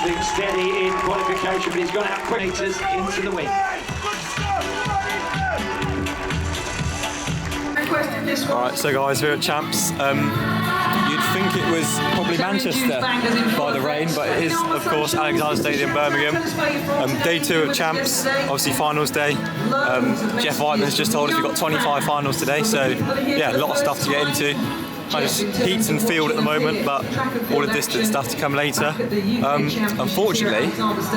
something steady in qualification, but he's gone out quick meters into the wing. Alright, so guys, we're at Champs. You'd think it was probably Manchester by the rain, but it is, of course, Alexander Stadium, Birmingham. Day 2 of Champs, obviously finals day. Jeff Whiteman's just told us we've got 25 finals today, so yeah, a lot of stuff to get into. Kind of heats and field at the moment, but all the distance stuff to come later. Unfortunately,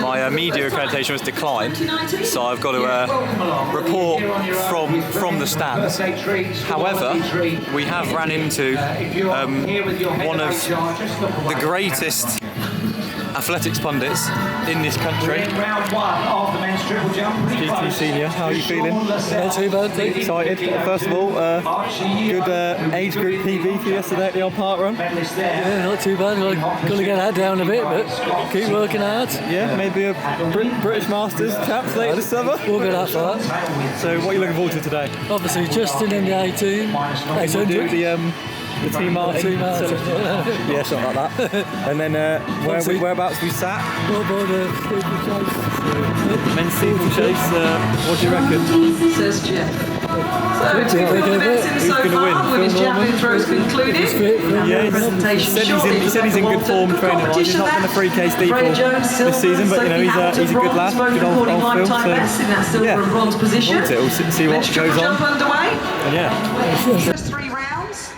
my media accreditation was declined, so I've got to report from the stands. However, we have ran into one of the greatest athletics pundits in this country. GT Senior, how are you feeling? Not too bad, Excited. First of all, good age group PB for yesterday at the old park run. Yeah, not too bad. We're going to get that down a bit, but keep working hard. Yeah, maybe a British Masters Champs later this summer. We'll get that far. So what are you looking forward to today? Obviously, Justin in the 18. 800. The team Martin. Yeah, something like that. And then whereabouts we sat? Men's steeplechase. What do you reckon? Says Jeff. So, who's going to win? Women's javelin throws concluded. He said he's in good form training wise. He's not been a 3K steeple this season, but you know he's a good lad, good old Phil. So yeah, we'll see what goes on. And yeah. First 3 rounds,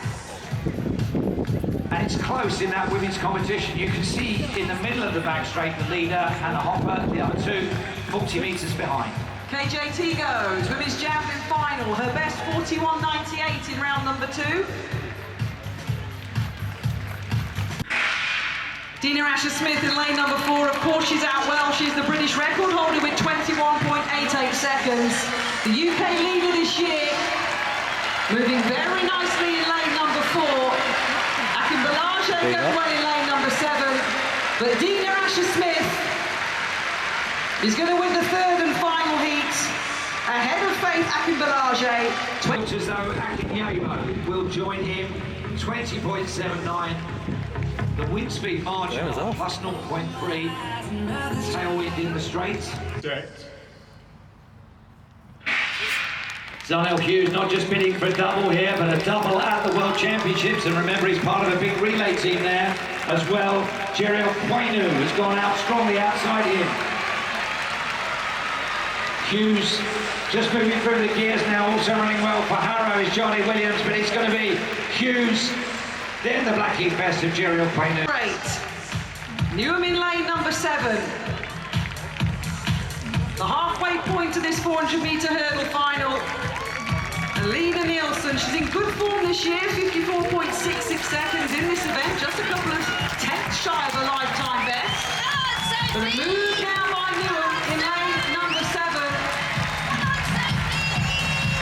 and it's close in that women's competition. You can see in the middle of the back straight the leader and the hopper, the other two 40 metres behind. KJT goes, women's javelin final, her best 41.98 in round number 2. Dina Asher-Smith in lane number 4, of course she's out well, she's the British record holder with 21.88 seconds. The UK leader this year, moving very nicely in lane number 4. Akin Balaje goes well in lane number 7, but Dina Asher-Smith is going to win the 3rd and final heat ahead of Faith Akin Balaje. Looks as though Akin Yabo will join him, 20.79. The wind speed margin plus 0.3. Tailwind in the straights. Zionel Hughes not just bidding for a double here, but a double at the World Championships. And remember, he's part of a big relay team there as well. Jeriel Kwainu has gone out strongly outside him. Hughes just moving through the gears now, also running well for Harrow is Johnny Williams, but it's going to be Hughes, then the Blackheath best of Jeriel Kwainu. Great. Newham in lane number 7. The halfway point to this 400-metre hurdle final. Alina Nielsen, she's in good form this year, 54.66 seconds in this event, just a couple of tenths shy of a lifetime best. But a move now by Newham in lane number 7.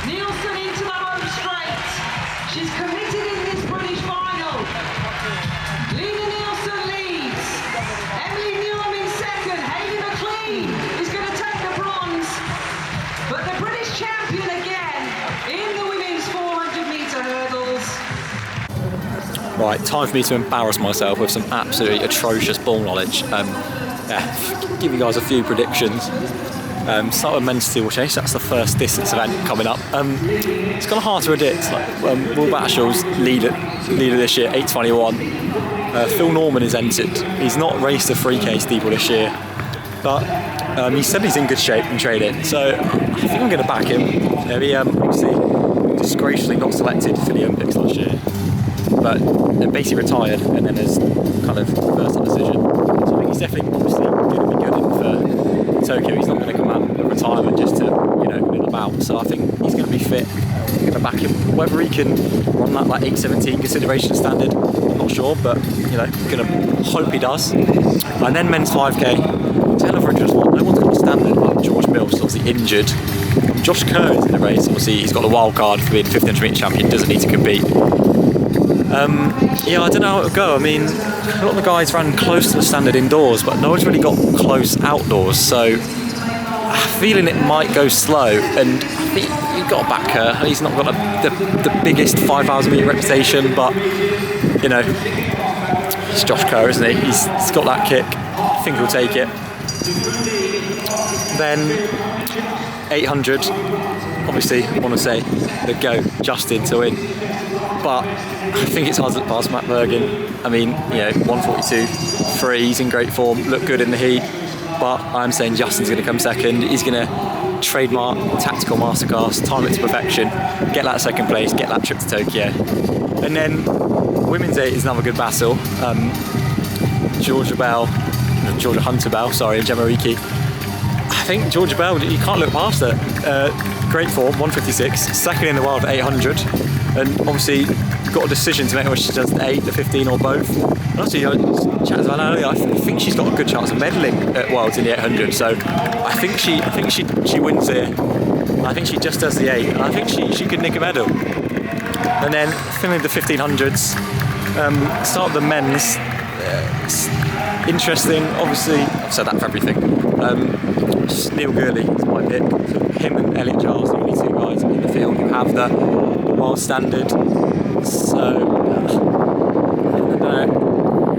Nielsen into the home straight. She's committed in this British final. Lina Nielsen leads. Emily Newham in 2nd. Hayley McLean is going to take the bronze. But the British champion again in the women's 400-metre hurdles. Right, time for me to embarrass myself with some absolutely atrocious ball knowledge. Give you guys a few predictions. Start with men's steeplechase, that's the first distance event coming up. It's kind of hard to predict. Will Battershaw's leader this year, 8:21. Phil Norman is entered. He's not raced a 3K steeple this year, but he said he's in good shape in training, so I think I'm going to back him. He obviously disgracefully got selected for the Olympics last year, but basically retired and then has kind of reversed that decision. So I think he's definitely obviously going to be good in for Tokyo. He's not going to come out of retirement just to middle about. So I think he's going to be fit. I'm going to back him. Whether he can run that 8:17 consideration standard, I'm not sure, but going to hope he does. And then men's 5K. Taylor Fridge one. No one's got a standard. Like George Mills is obviously injured. Josh Kerr is in the race. Obviously he's got the wild card for being 1500 metre champion. Doesn't need to compete. I don't know how it'll go. I mean, a lot of the guys ran close to the standard indoors, but no one's really got close outdoors, so I'm feeling it might go slow, and I think you've got to back her. He's not got the biggest 5,000 metre reputation, but, it's Josh Kerr, isn't he? He's got that kick. think he'll take it. Then 800, obviously I want to say the GOAT, Justin, to win. But I think it's hard to pass Matt Bergen. I mean, 142, 3, he's in great form, looked good in the heat. But I'm saying Justin's going to come second. He's going to trademark tactical masterclass, time it to perfection, get that second place, get that trip to Tokyo. And then women's 8 is another good battle. Georgia Hunter Bell, and Gemma Reekie. I think Georgia Bell, you can't look past her. Great form, 156, second in the world at 800. And obviously got a decision to make whether she does the 8, the 15 or both. And also, chatted about earlier, I think she's got a good chance of medaling at Worlds in the 800. So I think she wins here. I think she just does the 8, and I think she could nick a medal. And then finally the 1500s. Start with the men's. It's interesting, obviously. I've said that for everything. Neil Gurley is my pick. So him and Elliot Giles, the only 2 guys in the field who have the world standard. So I don't know.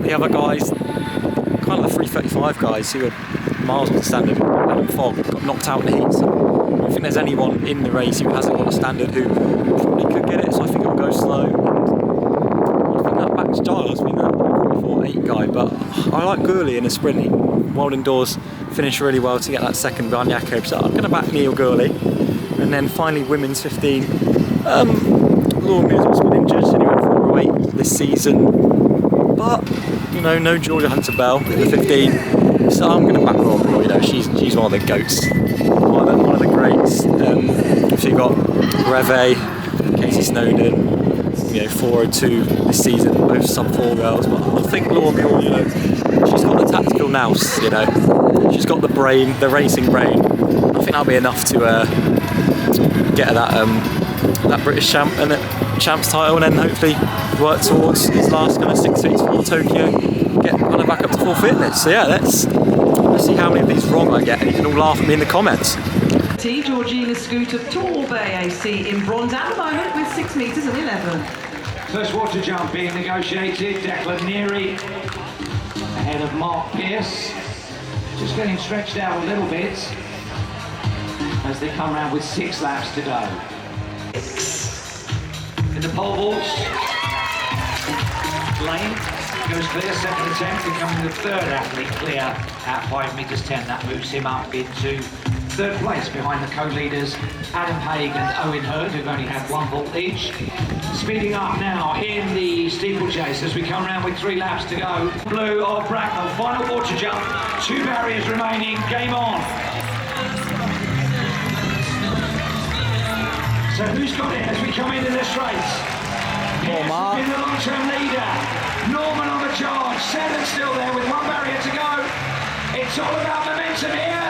The other guys, kind of the 335 guys who are miles off the standard. Adam Fogg got knocked out in the heat. So I don't think there's anyone in the race who hasn't got a standard who probably could get it. So I think it'll go slow. And I think that backs Giles being that 44-8 guy. But I like Gurley in a sprint. World Indoors finished really well to get that second behind Jakob. So I'm going to back Neil Gurley. And then finally women's 15. Laura Mills was injured, so he went 408 this season. But no Georgia Hunter Bell in the 15. So I'm going to back Laura. She's one of the GOATs, one of the greats. So you've got Reve, Casey Snowden, 402 this season, both sub-4 girls. But I think Laura Muir, she's got the tactical nous, she's got the brain, the racing brain. I think that'll be enough to get her that British champ and champ's title, and then hopefully work towards his last kind of 6 weeks for Tokyo, get kind of back up to full fitness. So yeah, let's see how many of these wrong I get, and you can all laugh at me in the comments. Georgina Scooter Torbay AC in bronze at the moment with 6 metres and 11. First water jump being negotiated. Declan Neary ahead of Mark Pearce. Just getting stretched out a little bit as they come around with 6 laps to go. In the pole vault, Lane goes clear, second attempt, becoming the 3rd athlete clear at 5 metres 10. That moves him up into 3rd place behind the co-leaders Adam Haig and Owen Hurd, who've only had 1 vault each. Speeding up now in the steeplechase as we come around with 3 laps to go. Blue of Bracknell, final water jump, 2 barriers remaining, game on. So who's got it as we come into this race? Yes, been the long-term leader. Norman on the charge, 7 still there with 1 barrier to go. It's all about momentum here.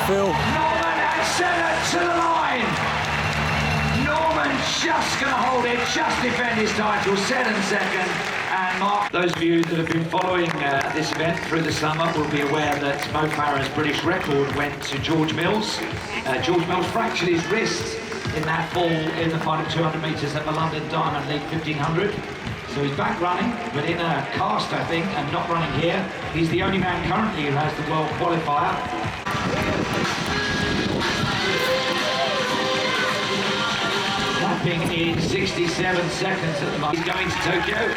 Phil. Norman and 7 to the line. Norman just going to hold it, just defend his title, 7 second. And Mark, those of you that have been following this event through the summer will be aware that Mo Farah's British record went to George Mills. George Mills fractured his wrist in that fall in the final 200 metres at the London Diamond League 1500. So he's back running, but in a cast, I think, and not running here. He's the only man currently who has the world qualifier. Lapping in 67 seconds at the moment. He's going to Tokyo.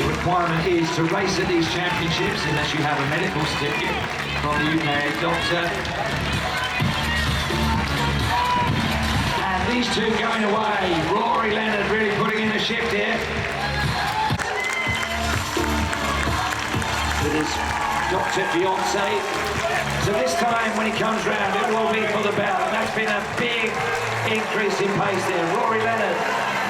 The requirement is to race at these championships unless you have a medical certificate from the UK doctor. And these 2 going away. Rory Leonard really putting in a shift here. With his doctor fiance. So this time when he comes round it will be for the bell, and that's been a big increase in pace there. Rory Leonard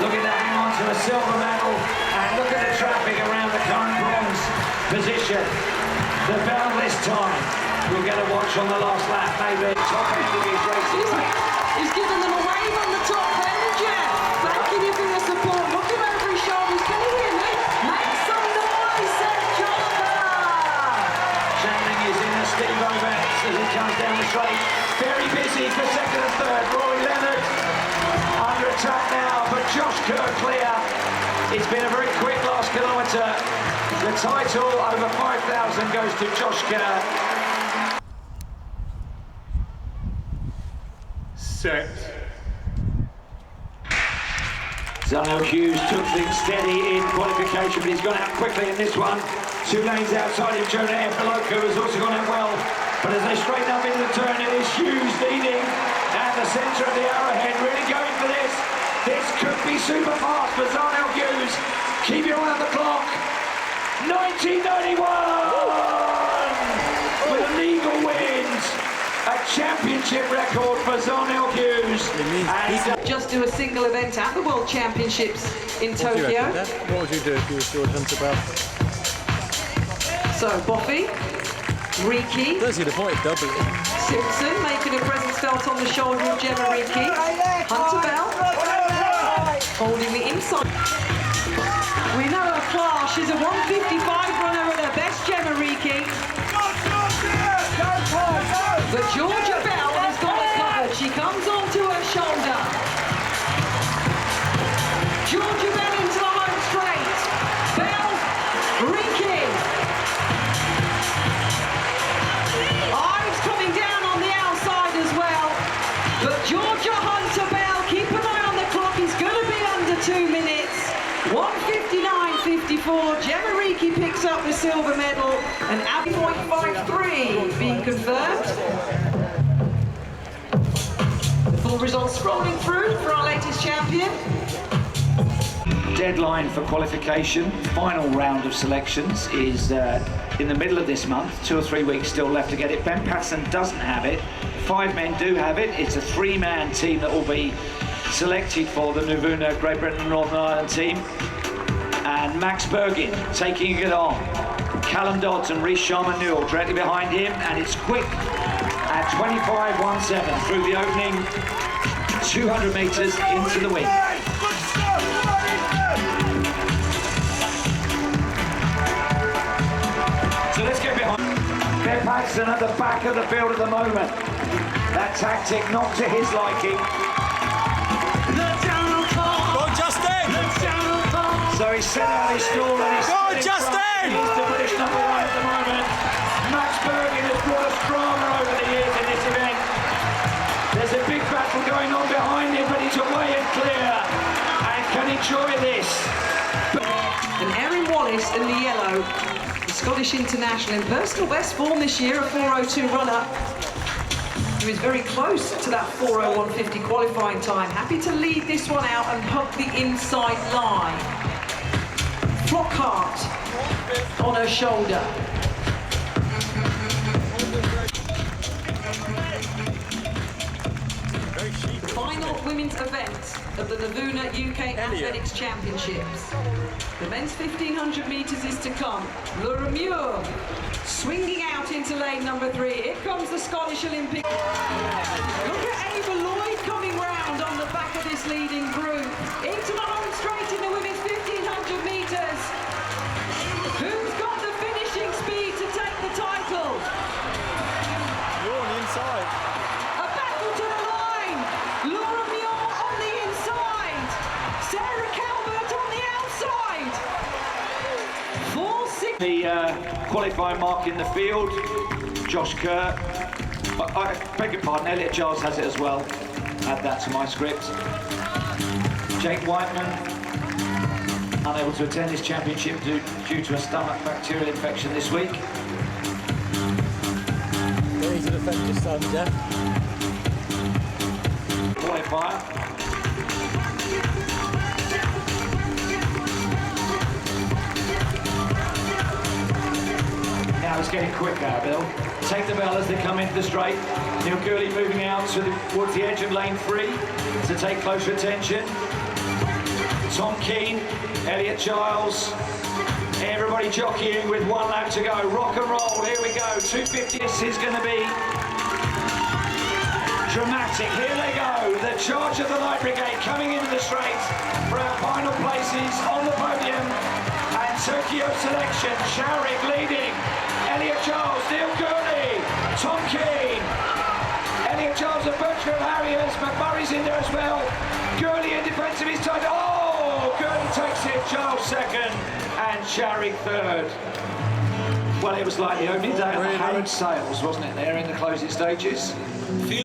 looking to hang on to a silver medal, and look at the traffic around the current bronze position. The bell this time we'll get a watch on the last lap, maybe top end of his racing. He's giving them a wave on the top end, Jeff. Thanking you for your support. Looking over his shoulders. Can you hear me? Make some noise, Seth Chandler. Channing is in a Steve Ovens as he comes down the straight. Very busy for 2nd and 3rd. Rory Leonard under attack now, but Josh Kerr clear. It's been a very quick last kilometre. The title over 5,000 goes to Josh Kerr. Set. Zano Hughes took things steady in qualification, but he's gone out quickly in this one. 2 lanes outside him, Jonah Efaloka has also gone out well. But as they straighten up into the turn, it is Hughes leading at the centre of the arrowhead, really going for this. This could be super fast for Zano Hughes. Keep your eye on the clock. 1991! With a legal wins. A championship record for Zano Hughes. And Just do a single event at the World Championships in Tokyo. What would you do if you were George Hunter Bell? So, Boffy, Riki, That's the point, doubly. Simpson making a presence felt on the shoulder of Gemma Riki, Hunter Bell holding the inside. We know her class, she's a 155 runner at her best, Gemma Riki. But Georgia Bell has got her covered. She comes onto her shoulder. Georgia Bell into the home straight. Bell, Riki. Ives coming down on the outside as well. But Georgia Hunter Bell, keep an eye on the clock. He's going to be under 2 minutes. 1:59.54. Gemma Riki picks up the silver medal, and Abby 0.53 being confirmed. The full results scrolling through for our latest champion. deadline for qualification, final round of selections, is in the middle of this month. 2 or 3 weeks still left to get it. Ben Patterson doesn't have it. 5 men do have it. It's a 3-man team that will be selected for the Nuvuna Great Britain and Northern Ireland team. And Max Bergin taking it on. Callum Dodds and Rhys Sharman Newell directly behind him, and it's quick at 25.17 through the opening 200 metres into the wind. So let's get behind. Ben Patterson at the back of the field at the moment. That tactic not to his liking. Go Justin! So he's set out his stall and he's Go Justin! He's the British #1 at the moment. Max Bergin has brought us drama over the years in this event. There's a big battle going on behind him, but he's away and clear and can enjoy this. And Erin Wallace in the yellow, the Scottish international in personal best form this year, a 4:02 runner, who is very close to that 4:01.50 qualifying time. Happy to lead this one out and hug the inside line. Flockhart on her shoulder. The final women's event of the Nuvuna UK Athletics Championships. The men's 1500 metres is to come. Laura Muir swinging out into lane number 3. Here comes the Scottish Olympic. Look at Ava Lloyd coming round on the back of this leading group. Into the home straight in the women's 1500 metres. Who's got the finishing speed to take the title? You're on the inside. A battle to the line. Laura Muir on the inside. Sarah Calvert on the outside. 4-6. The qualifying mark in the field, Josh Kerr. I beg your pardon, Elliot Giles has it as well. Add that to my script. Jake Whiteman, unable to attend this championship due to a stomach bacterial infection this week. He's an offensive son, Jeff. Qualifier. Now it's getting quicker, Bill. Take the bell as they come into the straight. Neil Gurley moving out towards the edge of lane 3 to take closer attention. Tom Keane, Elliot Giles, everybody jockeying with 1 lap to go. Rock and roll, here we go. 250. This is going to be dramatic. Here they go. The charge of the Light Brigade coming into the straight for our final places on the podium. And Tokyo selection, Sharik leading. Elliot Giles, Neil Gurley, Tom Keane, Elliot Giles and Bertram Harriers, McMurray's in there as well. Gurley in defence of his title. Oh, Gurley takes it. Charles second and Charik third. Well, it was like the opening day of the Harrod sales, wasn't it, there in the closing stages?